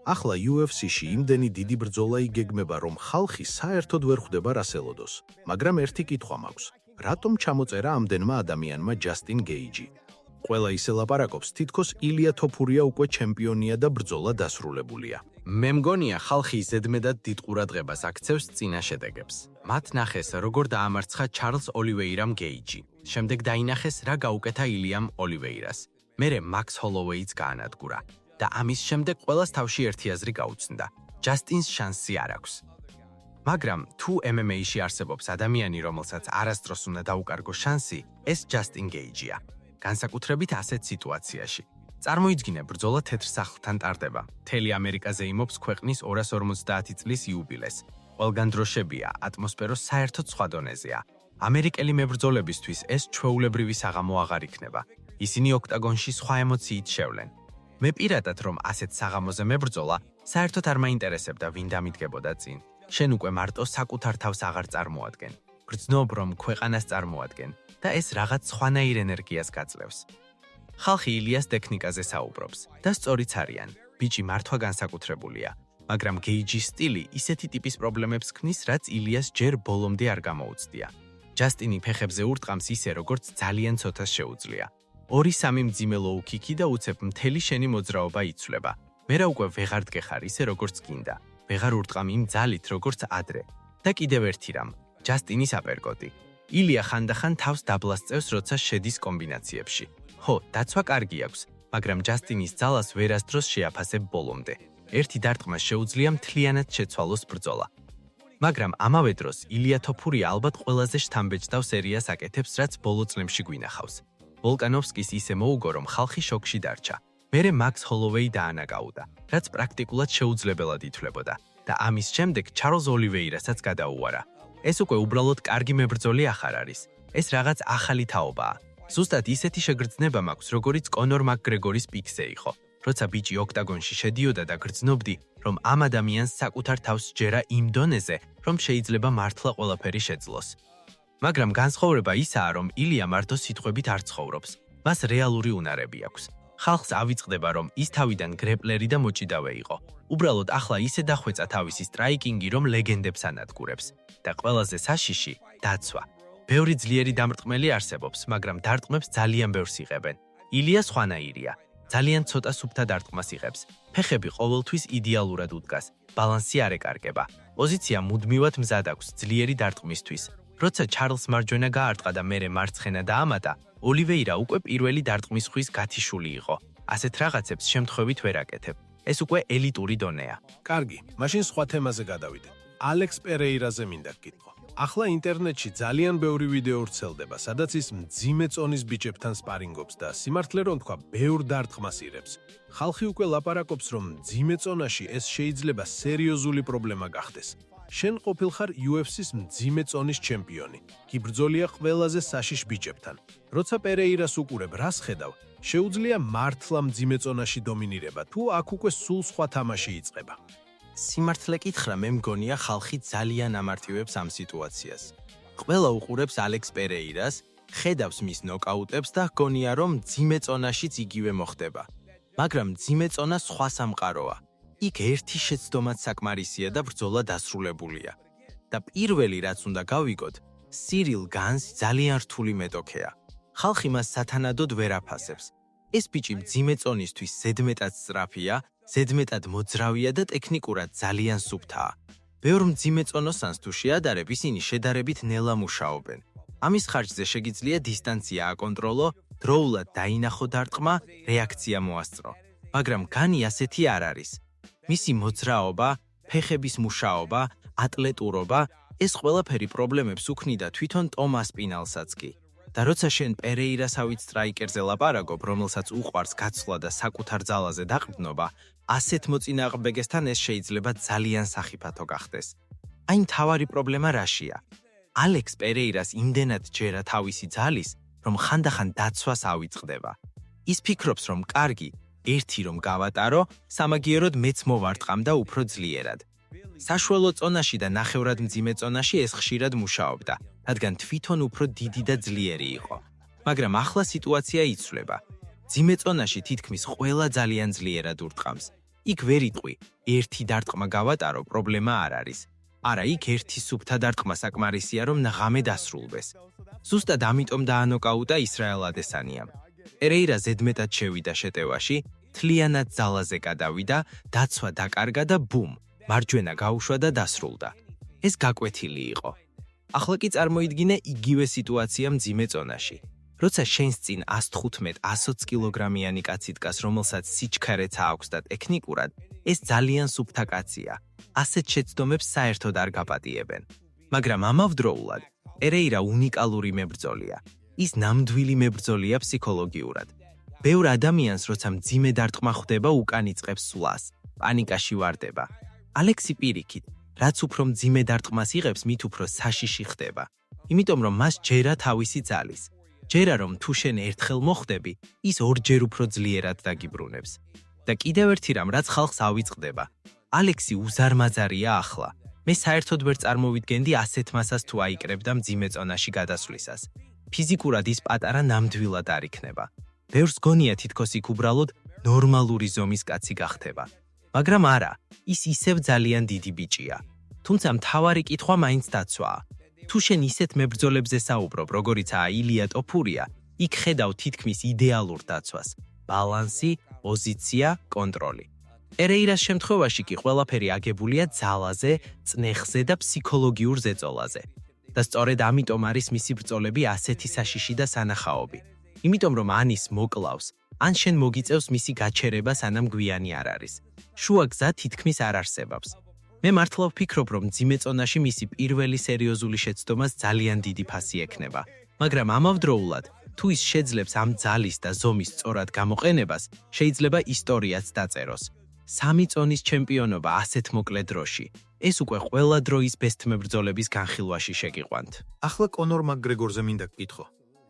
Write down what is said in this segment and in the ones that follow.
ახლა UFC-ში იმდენი დიდი ბრძოლა იგეგმება, რომ ხალხი საერთოდ ვერ ხვდება რას ელოდოს. მაგრამ ერთი კითხვა მაქვს. რატომ ჩამოწერა ამდენმა ადამიანმა ჯასტინ გეიჯი? ყველა ისე ლაპარაკობს, თითქოს ილია თოფურია უკვე ჩემპიონია და ბრძოლა დასრულებულია. მე მგონია ხალხი ზედმეტად დიდ ყურადღებას აქცევს წინა შედეგებს. მათ ნახეს, როგორ დაამარცხა ჩარლზ ოლივეირამ გეიჯი. შემდეგ დაინახეს, რა გაუკეთა ილიამ ოლივეირას. მერე მაქს ჰოლოვეიც გაანადგურა და ამის შემდეგ ყველას თავში ერთი აზრი გაუწნდა. ჯასტინს შანსი არ აქვს. მაგრამ თუ MMA-ში არსებობს ადამიანი, რომელსაც არასდროს უნდა დაუკარგო შანსი, ეს ჯასტინ გეიჯია. განსაკუთრებით ასეთ სიტუაციაში. წარმოიდგინე, ბრძოლა თეთრ სახლთან ტარდება. მთელი ამერიკაზე იმობს ქვეყნის 250 წლის იუბილეს. ყველგან დროშებია, ატმოსფერო საერთოდ სხვა დონეზეა. ამერიკელი მებრძოლებისთვის ეს ჩვეულებრივი საღამო აღარ იქნება. ისინი ოქტაგონში სხვა ემოციით შევლენ. მე პირადად რომ ასეთ საღამოზე მებრძოლა, საერთოდ არ მაინტერესებდა ვინ დამიდგებოდა წინ. შენ უკვე მარტო საკუთარ თავს აღარ წარმოადგენ. გრძნობ რომ ქვეყანას წარმოადგენ და ეს რაღაც სხვანაირ ენერგიას გაძლევს. ხალხი ილიას ტექნიკაზე საუბრობს და სწორიც არიან. ბიჭი მართვა განსაკუთრებულია, მაგრამ გეიჯის სტილი ისეთი ტიპის პრობლემებს ქმნის, რაც ილიას ჯერ ბოლომდე არ გამოუცდია. ჯასტინი ფეხებზე ურტყამს ისე, როგორც ძალიან ცოტას შეუძლია. 2-3 მძიმე ლოუ-ქიკი და უცებ მთელი შენი მოძრაობა იცვლება. მერე უკვე ვეღარ დგეხარ ისე, როგორც გინდა. ვეღარ ურტყამ იმ ძალით, როგორც ადრე. და კიდევ ერთი რამ, ჯასტინის აპერკოტი. ილია ხანდახან თავს დაბლასწევს, როცა შედის კომბინაციებში. ხო, დაცვა კარგი აქვს, მაგრამ ჯასტინის ძალას ვერასდროს შეაფასებ ბოლომდე. ერთი დარტყმა შეუძლია მთლიანად შეცვალოს ბრძოლა. მაგრამ ამავე დროს ილია თოფურია ალბათ ყველაზე შთამბეჭდავ სერიას აკეთებს, რაც ბოლო წლებში გვინახავს. ვოლკანოვსკის ისე მოუგო, რომ ხალხი შოკში დარჩა. მერე მაქს ჰოლოვეი დაანაკაუდა, რაც პრაქტიკულად შეუძლებელად ითვლებოდა და ამის შემდეგ ჩარლზ ოლივეირასაც გადაუვარა. ეს უკვე უბრალოდ კარგი მებრძოლი ახარ არის. ეს რაღაც ახალი თაობაა. ზუსტად ისეთი შეგრძნება მაქვს, როგორიც კონორ მაკგრეგორის პიკზე იყო, როცა ბიჭი ოქტაგონში შედიოდა და გრძნობდი, რომ ამ ადამიანს საკუთარ თავს ჯერა იმ დონეზე, რომ შეიძლება მართლა ყველაფერი შეძლოს. მაგრამ განსხვავება ისაა, რომ ილია მარტო სიტყვებით არ ცხოვრობს. მას რეალური უნარები აქვს. ხალხს ავიწყდება, რომ ის თავიდან გრეპლერი და მოჭიდავე იყო. უბრალოდ ახლა ისე დახვეწა თავისი სტრაიკინგი, რომ ლეგენდებს ანადგურებს. და ყველაზე საშიში დაცვა. ბევრი ძლიერი დამრტყმელი არსებობს, მაგრამ დარტყმებს ძალიან ბევრს იღებენ. ილია სხვანაირია. ძალიან ცოტა სუფთა დარტყმას იღებს. ფეხები ყოველთვის იდეალურად უდგას. ბალანსი არ ეკარგება. პოზიცია მუდმივად მზად აქვს ძლიერი დარტყმისთვის. როცა ჩარლზ მარჯვენა გაარტყა და მერე მარცხენა დაამატა, ოლივეირა უკვე პირველი დარტყმის ხვის გათიშული იყო. ასეთ რაღაცებს შემთხვევით ვერ აკეთებ. ეს უკვე ელიტური დონეა. კარგი, მაშინ სხვა თემაზე გადავიდეთ. ალექს პერეირაზე მინდა გკითხო. ახლა ინტერნეტში ძალიან ბევრი ვიდეო ვრცელდება, სადაც ის მძიმე წონის ბიჭებთან სპარინგობს და სიმართლე რომ თქვა, ბევრ დარტყმას იღებს. ხალხი უკვე ლაპარაკობს, რომ მძიმე წონაში ეს შეიძლება სერიოზული პრობლემა გახდეს. შენ ყოფილხარ UFC-ს მძიმე წონის ჩემპიონი. გიბრძოლია ყველაზე საშიშ ბიჭებთან. როცა პერეირას უყურებ, რას ხედავ? შეუძლია მართლა მძიმე წონაში დომინირება, თუ აქ უკვე სულ სხვა თამაში იწყება. სიმართლე კითხრა, მე მგონია ხალხი ძალიან ამარტივებს ამ სიტუაციას. ყველა უყურებს ალექს პერეირას, ხედავს მის ნოკაუტებს და გონია, რომ მძიმე წონაშიც იგივე მოხდება. მაგრამ მძიმე წონა სხვა სამყაროა. იქ ერთი შეცდომაც საკმარისია და ბრძოლა დასრულებულია. და პირველი რაც უნდა გავიგოთ, სირილ განს ძალიან რთული მეტოქეა. ხალხი მას სათანადოდ ვერ აფასებს. ეს ბიჭი მძიმე წონისთვის ზედმეტად სწრაფია, ზედმეტად მოძრავია და ტექნიკურად ძალიან სუფთაა. ბევრ მძიმე წონოსანს თუ შეადარებ, ისინი შედარებით ნელა მუშაობენ. ამის ხარჯზე შეგიძლია დისტანცია აკონტროლო, დროულად დაინახო დარტყმა, რეაქცია მოასწრო. მაგრამ განი ასეთი არ არის. მისი მოძრაობა, ფეხების მუშაობა, ატლეტურობა, ეს ყველაფერი პრობლემებს უქმნიდა თვითონ ტომას პინალსაც კი. და როცა შენ პერეირასავით სტრაიკერზე ლაპარაკობ, რომელსაც უყვარს გაცვლა და საკუთარ ძალაზე დაყრდნობა, ასეთ მოწინააღმდეგესთან ეს შეიძლება ძალიან სახიფათო გახდეს. აი მთავარი პრობლემა რაშია? ალექს პერეირას იმდენად ჯერა თავისი ძალის, რომ ხანდახან დაცვას ავიწყდება. ის ფიქრობს, რომ კარგი, ერთი რომ გავატარო, სამაგიეროდ მეც მოვარტყამ და უფრო ძლიერად. საშუალო წონაში და ნახევრად მძიმე წონაში ეს ხშირად მუშაობდა, რადგან თვითონ უფრო დიდი და ძლიერი იყო. მაგრამ ახლა სიტუაცია იცვლება. მძიმე წონაში თითქმის ყველა ძალიან ძლიერად ურტყამს. იქ ვერ იტყვი, ერთი დარტყმა გავატარო, პრობლემა არ არის. არა, იქ ერთი სუფთა დარტყმა საკმარისია, რომ ღამე დასრულდეს. ზუსტად ამიტომ დაანოკაუტა ისრაელ ადესანიამ. პერეირა ზედმეტად შევიდა შეტევაში, თლიანად ძალაზე გადავიდა, დაცვა დაკარგა და ბუმ, მარჯვენა გაუშვა და დასრულდა. ეს გაკვეთილი იყო. ახლა კი წარმოიდგინე იგივე სიტუაცია მძიმე წონაში. როცა შენს წინ 115-120 კილოგრამიანი კაცი დგას, რომელსაც სიჩქარეც აქვს და ტექნიკურად, ეს ძალიან სუფთა კაცია. ასეთ შეცდომებს საერთოდ არ გაპატიებენ. მაგრამ ამავდროულად, პერეირა უნიკალური მებრძოლია. ის ნამდვილი მებრძოლია ფსიქოლოგიურად. ბევრ ადამიანს, როცა მძიმე დარტყმა ხვდება, უკან იწყებს სვლას, პანიკაში ვარდება. ალექსი პირიქით, რაც უფრო მძიმე დარტყმას იღებს, მით უფრო საშიში ხდება. იმიტომ რომ მას ჯერა თავისი ძალის. ჯერა რომ თუ შენ ერთხელ მოხვდები, ის ორჯერ უფრო ძლიერად დაგიბრუნებს. და კიდევ ერთი რამ, რაც ხალხს ავიწყდება. ალექსი უზარმაზარია ახლა. მე საერთოდ ვერ წარმოვიდგენდი ასეთ მასას თუ აიკრებდა მძიმე წონაში გადასვლისას. ფიზიკურად ის პატარა ნამდვილად არ იქნება. ბევრს გონია თითქოს იქ უბრალოდ ნორმალური ზომის კაცი გახდება. მაგრამ არა, ის ისევ ძალიან დიდი ბიჭია. თუმცა მთავარი კითხვა მაინც დაცვაა. თუ შენ ისეთ მებრძოლებზე საუბრობ, როგორიცაა ილია ტოფურია, იქ ხედავ თითქმის იდეალურ დაცვას. ბალანსი, პოზიცია, კონტროლი. პერეირას შემთხვევაში კი ყველაფერი აგებულია ძალაზე, წნეხზე და ფსიქოლოგიურ ზეწოლაზე. და სწორედ ამიტომ არის მისი ბრძოლები ასეთი საშიში და სანახაობი. იმიტომ რომ ანის მოკლავს, ან შენ მოგიწევს მისი გაჩერება, სანამ გვიანი არ არის. შუა გზა თითქმის არ არსებობს. მე მართლა ვფიქრობ, რომ მძიმე წონაში მისი პირველი სერიოზული შეცდომას ძალიან დიდი ფასი ექნება. მაგრამ ამავდროულად, თუ ის შეძლებს ამ ძალის და ზომის სწორად გამოყენებას, შეიძლება ისტორიაც დაწეროს. 3 წონის ჩემპიონობა ასეთ მოკლე დროში. ეს უკვე ყველა დროის ბესტ მებრძოლების განხილვაში შეგიყვანთ. ახლა კონორ მაკგრეგორზე მინდა გკითხო.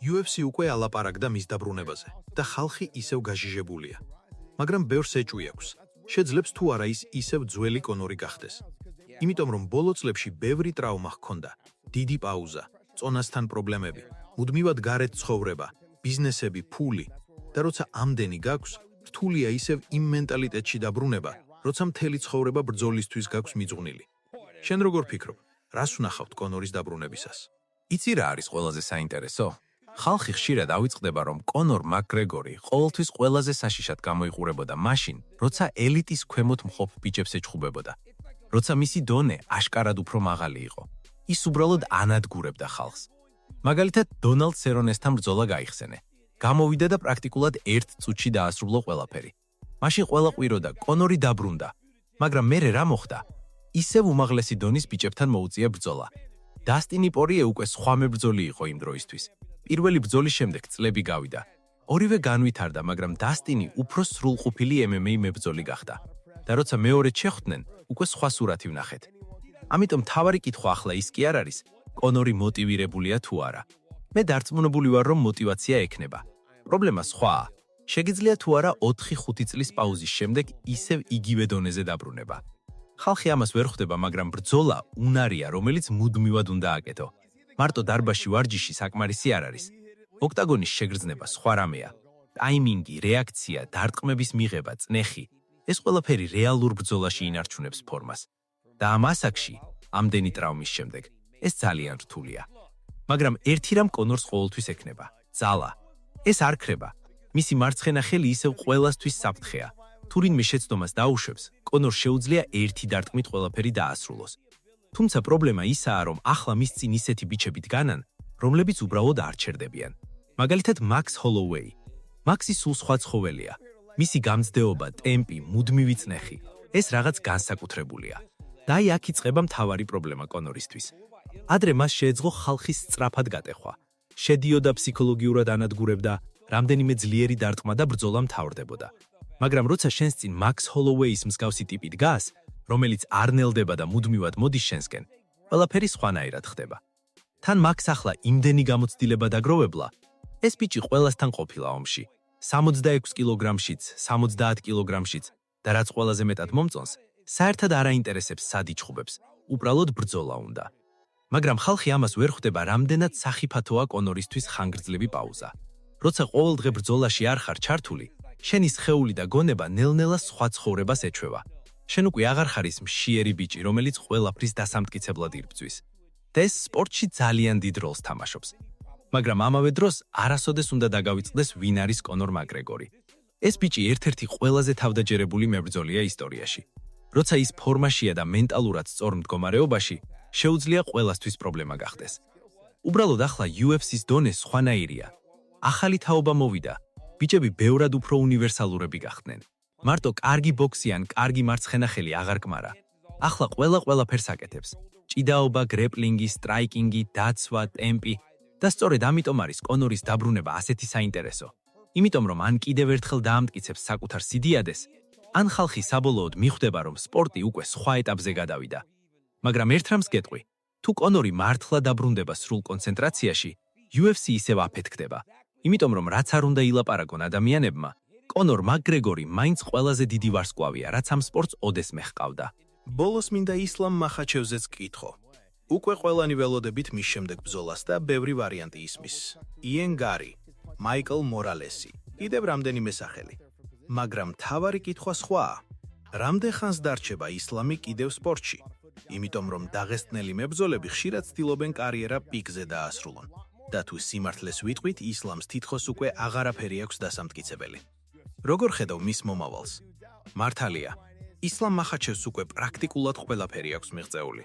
UFC უკვე ალაპარაკდა მის დაბრუნებაზე და ხალხი ისევ გაჟიჟებულია. მაგრამ ბევრს ეჭვი აქვს. შეძლებს თუ არა ის ისევ ძველი კონორი გახდეს. იმიტომ რომ ბოლო წლებში ბევრი ტრავმა ჰქონდა, დიდი პაუზა, წონასთან პრობლემები, მუდმივად გარეთ ცხოვრება, ბიზნესები, ფული და როცა ამდენი გაქვს, რთულია ისევ იმ მენტალიტეტში დაბრუნება, როცა მთელი ცხოვრება ბრძოლისთვის გაქვს მიძღვნილი. შენ როგორ ფიქრობ, რას ვნახავთ კონორის დაბრუნებისას? იცი რა არის ყველაზე საინტერესო? ხალხი ხშირად ავიწყდება, რომ კონორ მაკგრეგორი ყოველთვის ყველაზე საშიშად გამოიყურებოდა მაშინ, როცა ელიტის ქვემოთ მყოფ ბიჭებს ეჩხუბებოდა. როცა მისი დონე აშკარად უფრო მაღალი იყო. ის უბრალოდ ანადგურებდა ხალხს. მაგალითად, დონალდ სერონესთან ბრძოლა გაიხსენე. გამოვიდა და პრაქტიკულად 1 წუთში დაასრულო ყველაფერი. მაშინ ყველა ყვიროდა, კონორი დაბრუნდა. მაგრამ მერე რა მოხდა? ისევ უმაღლესი დონის ბიჭებთან მოუწია ბრძოლა. დასტინი პორიე უკვე სხვა მებრძოლი იყო იმ დროისთვის. პირველი ბრძოლის შემდეგ წლები გავიდა. ორივე განვითარდა, მაგრამ დასტინი უფრო სრულყოფილი MMA მებრძოლი გახდა. და როცა მეორედ შეხვდნენ, უკვე სხვა სურათი ვნახეთ. ამიტომ მთავარი კითხვა ახლა ის კი არ არის, კონორი მოტივირებულია თუ არა. მე დარწმუნებული ვარ, რომ მოტივაცია ექნება. პრობლემა სხვაა. შეგიძლია თუ არა 4-5 წლის პაუზის შემდეგ ისევ იგივე დონეზე დაბრუნება. ხალხი ამას ვერ ხვდება, მაგრამ ბრძოლა უნარია, რომელიც მუდმივად უნდა აკეთო. მარტო დარბაზში ვარჯიში საკმარისი არ არის. ოქტაგონის შეგრძნება სხვა რამეა. ტაიმინგი, რეაქცია, დარტყმების მიღება, წნეხი. ეს ყველაფერი რეალურ ბრძოლაში ინარჩუნებს ფორმას. და ამ ასაკში, ამდენი ტრავმის შემდეგ, ეს ძალიან რთულია. მაგრამ ერთი რამ კონორს ყოველთვის ექნება, ძალა. ეს არ ქრება. მისი მარცხენა ხელი ისევ ყველასთვის საფრთხეა. თუ რინმე შეცდომას დაუშვებს, კონორს შეუძლია ერთი დარტყმით ყველაფერი დაასრულოს. თუმცა პრობლემა ისაა, რომ ახლა მის წინ ისეთი ბიჭები დგანან, რომლებიც უბრალოდ არ ჩერდებიან. მაგალითად, მაქს ჰოლოუეი. მაქსი სულ სხვა ცხოველია. მისი გამძლეობა, ტემპი, მუდმივი წნეხი, ეს რაღაც განსაკუთრებულია. და აი აქ იწყება მთავარი პრობლემა კონორისთვის. ადრე მას შეეძლო ხალხის სწრაფად გატეხვა. შედიოდა ფსიქოლოგიურად ანადგურებდა, რამდენიმე ძლიერი დარტყმა და ბრძოლა მთავრდებოდა. მაგრამ როცა შენს წინ მაქს ჰოლოუეის მსგავსი ტიპი დგას, რომელიც არ ნელდება და მუდმივად მოდის შენსკენ, ყველაფერი სხვანაირად ხდება. თან მაქს ახლა იმდენი გამოცდილება დაგროვებლა, ეს ბიჭი ყველასთან ყოფილა ომში. 66 კილოგრამშიც, 70 კილოგრამშიც და რაც ყველაზე მეტად მომწონს, საერთოდ არ აინტერესებს სად იჩხუბებს, უბრალოდ ბრძოლა უნდა. მაგრამ ხალხი ამას ვერ ხვდება, რამდენად სახიფათოა კონორისთვის ხანგრძლივი პაუზა. როცა ყოველდღე ბრძოლაში არ ხარ ჩართული, შენი სხეული და გონება ნელ-ნელა სხვა ცხოვრებას ეჩვევა. შენ უკვე აღარ ხარ ის მშიერი ბიჭი, რომელიც ყველაფრის დასამტკიცებლად ირბძვის. და ეს სპორტში ძალიან დიდ როლს თამაშობს. მაგრამ ამავე დროს არასოდეს უნდა დაგავიწყდეს ვინ არის კონორ მაკგრეგორი. ეს ბიჭი ერთ-ერთი ყველაზე თავდაჯერებული მებრძოლია ისტორიაში. როცა ის ფორმაშია და მენტალურად სწორ მდგომარეობაში, შეუძლია ყველასთვის პრობლემა გახდეს. უბრალოდ ახლა UFC-ს დონე სხვანაირია. ახალი თაობა მოვიდა. ბიჭები ბევრად უფრო უნივერსალურები გახდნენ. მარტო კარგი ბოქსი ან კარგი მარცხენახელი აღარ კმარა. ახლა ყველაფერს აკეთებს. ჭიდაობა, გრეპლინგი, სტრაიკინგი, დაცვა, ტემპი და სწორედ ამიტომ არის კონორის დაბრუნება ასეთი საინტერესო. იმიტომ რომ ან კიდევ ერთხელ დაამტკიცებს საკუთარ სიდიადეს, ან ხალხი საბოლოოდ მიხვდება რომ სპორტი უკვე სხვა ეტაპზე გადავიდა. მაგრამ ერთ რამს გეტყვი, თუ კონორი მართლა დაბრუნდება სრულ კონცენტრაციაში, UFC ისევ აფეთქდება. იმიტომ რომ რაც არ უნდა ილაპარაკონ ადამიანებმა, კონორ მაკგრეგორი მაინც ყველაზე დიდი ვარსკვლავია, რაც ამ სპორტს ოდესმე ჰყავდა. ბოლოს მინდა ისლამ მახაჩევზეც გკითხო. უკვე ყველანი ველოდებით მის შემდეგ ბრძოლას და ბევრი ვარიანტი ისმის. იენ გარი, მაიკლ მორალესი, კიდევ რამდენიმე სახელი. მაგრამ თავარი კითხვა სხვაა. რამდენ ხანს დარჩება ისლამი კიდევ სპორტში? იმიტომ რომ დაღესტნელი მებრძოლები ხშირად ცდილობენ კარიერა პიკზე დაასრულონ. და თუ სიმართლეს ვიტყვით, ისლამს თითქოს უკვე აღარაფერი აქვს დასამტკიცებელი. როგორ ხედავ მის მომავალს? მართალია, ისლამ მახაჩევს უკვე პრაქტიკულად ყველაფერი აქვს მიღწეული.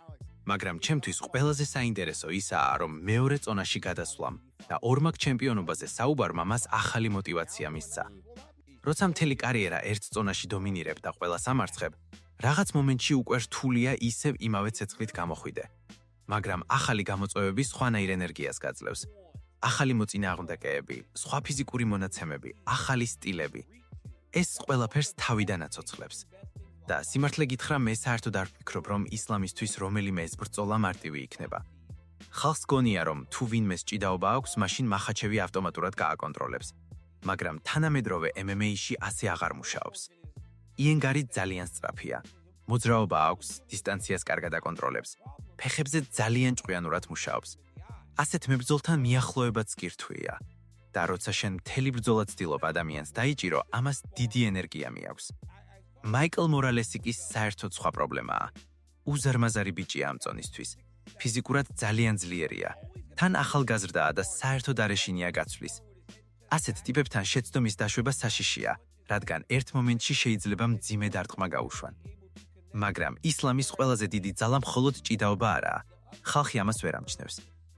მაგრამ ჩემთვის ყველაზე საინტერესო ისაა, რომ მეორე წონაში გადასვლამ და ორმაგ ჩემპიონობაზე საუბარმა მას ახალი мотиваცია მისცა. როცა მთელი კარიერა ერთ წონაში დომინირებ და ყველას ამარცხებ, რაღაც მომენტში უკვე რთულია ისევ იმავე ცეცხლით გამოხვიდე. მაგრამ ახალი გამოწვევები სხვანაირ ენერგიას გაძლევს. ახალი მოწინააღმდეგეები, სხვა ფიზიკური მონაცემები, ახალი სტილები. ეს ყველაფერს თავიდან აცოცხლებს. და სიმართლე გითხრა, მე საერთოდ არ ვფიქრობ, რომ ისლამისთვის რომელიმე ეს ბრძოლა მარტივი იქნება. ხალხს გონია, რომ თუ ვინმეს ჭიდაობა აქვს, მაშინ მახაჩევი ავტომატურად გააკონტროლებს. მაგრამ თანამედროვე MMA-ში ასე აღარ მუშაობს. იენ გარი ძალიან სწრაფია. მოძრაობა აქვს, დისტანციას კარგად აკონტროლებს. ფეხებზე ძალიან ჭკვიანურად მუშაობს. ასეთ მებრძოლთან მიახლოებაც კი რთვია. და როცა შენ მთელი ბრძოლა ცდილობ ადამიანს დაიჭირო, ამას დიდი ენერგია მიაქვს. მაიკლ მორალესი კი საერთოდ სხვა პრობლემაა. უზარმაზარი ბიჭია ამ წონისთვის. ფიზიკურად ძალიან ძლიერია. თან ახალგაზრდაა და საერთოდ არ ეშინია გაცვლის. ასეთ ტიპებთან შეცდომის დაშვება საშიშია, რადგან ერთ მომენტში შეიძლება მძიმე დარტყმა გაუშვან. მაგრამ ისლამის ყველაზე დიდი ძალა მხოლოდ ჭიდაობა არაა. ხალხი ამას ვერ ამჩნევს.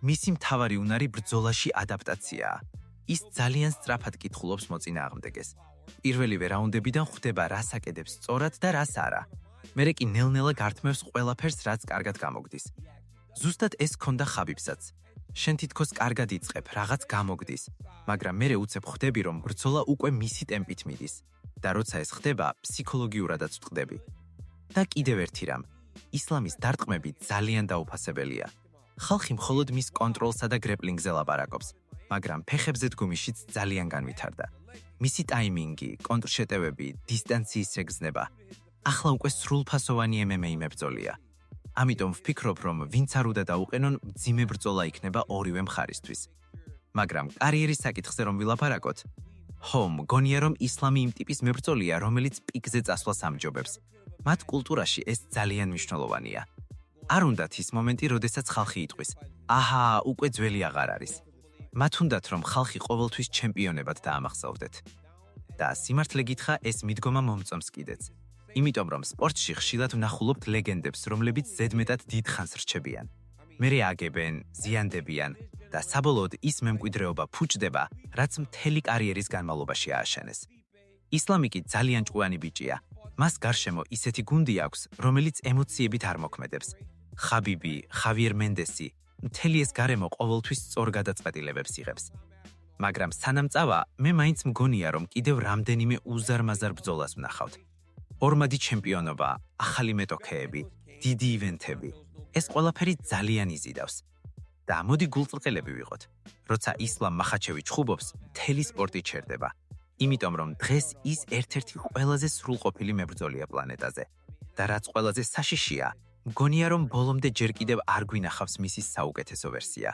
მისი მთავარი უნარი ბრძოლაში ადაპტაციაა. ის ძალიან სწრაფად კითხულობს მოწინააღმდეგეს. პირველივე რაუნდებიდან ხვდება რას აკეთებს სწორად და რას არა. მერე კი ნელ-ნელა გართმევს ყველაფერს, რაც კარგად გამოგდის. ზუსტად ეს ქონდა ხაბიბსაც. შენ თითქოს კარგად იწყებ, რაღაც გამოგდის, მაგრამ მერე უცებ ხვდები, რომ ბრძოლა უკვე მისი ტემპით მიდის. და როცა ეს ხდება, ფსიქოლოგიურადაც ვწყდები. და კიდევ ერთი რამ, ისლამის დარტყმები ძალიან დაუფასებელია. ხალხი მხოლოდ მის კონტროლსა და გრეპლინგზე ლაპარაკობს, მაგრამ ფეხებზე დგომიშიც ძალიან განვითარდა. მისი ტაიმინგი, კონტრშეტევები, დისტანციის შეგრძნება. ახლა უკვე სრულფასოვანი MMA მებრძოლია. ამიტომ ვფიქრობ, რომ ვინც არ უნდა დაუყენონ, მძიმე ბრძოლა იქნება ორივე მხარისთვის. მაგრამ კარიერის საკითხზე რომ ვილაპარაკოთ, მგონია რომ ისლამი იმ ტიპის მებრძოლია, რომელიც პიკზე წასვლას ამჯობებს. მათ კულტურაში ეს ძალიან მნიშვნელოვანია. არ უნდათ ის მომენტი, როდესაც ხალხი იტყვის: აჰა, უკვე ძველი აღარ არის. მათ უნდათ, რომ ხალხი ყოველთვის ჩემპიონებად დაამახსოვრდეთ. და სიმართლე გითხრა, ეს მიდგომა მომწონს კიდეც. იმიტომ რომ სპორტში ხშირად ვნახულობთ ლეგენდებს, რომლებიც ზედმეტად დიდ ხანს რჩებიან. მერე აგებენ, ზიანდებიან და საბოლოოდ ის მემკვიდრეობა ფუჭდება, რაც მთელი კარიერის განმავლობაში ააშენეს. ისლამი კი ძალიან ჭკვიანი ბიჭია. მას გარშემო ისეთი გუნდი აქვს, რომელიც ემოციებით არ მოქმედებს. ხაბიბი, ხავიერ მენდესი, მთელი ეს გარემო ყოველთვის სწორ გადაწყვეტილებებს იღებს. მაგრამ სანამ წავა, მე მაინც მგონია, რომ კიდევ რამდენიმე უზარმაზარ ბრძოლას ვნახავთ. ორმადი ჩემპიონობა, ახალი მეტოქეები, დიდი ივენთები. ეს ყველაფერი ძალიან იზიდავს. და მოდი გულწრყელები ვიყოთ. როცა ისლამ მახაჩევი ჩხუბობს, მთელი სპორტი ჩერდება. იმიტომ რომ დღეს ის ერთ-ერთი ყველაზე სრულყოფილი მებრძოლია პლანეტაზე. და რაც ყველაზე საშიშია, მგონია რომ ბოლომდე ჯერ კიდევ არ გვინახავს მისი საუკეთესო ვერსია.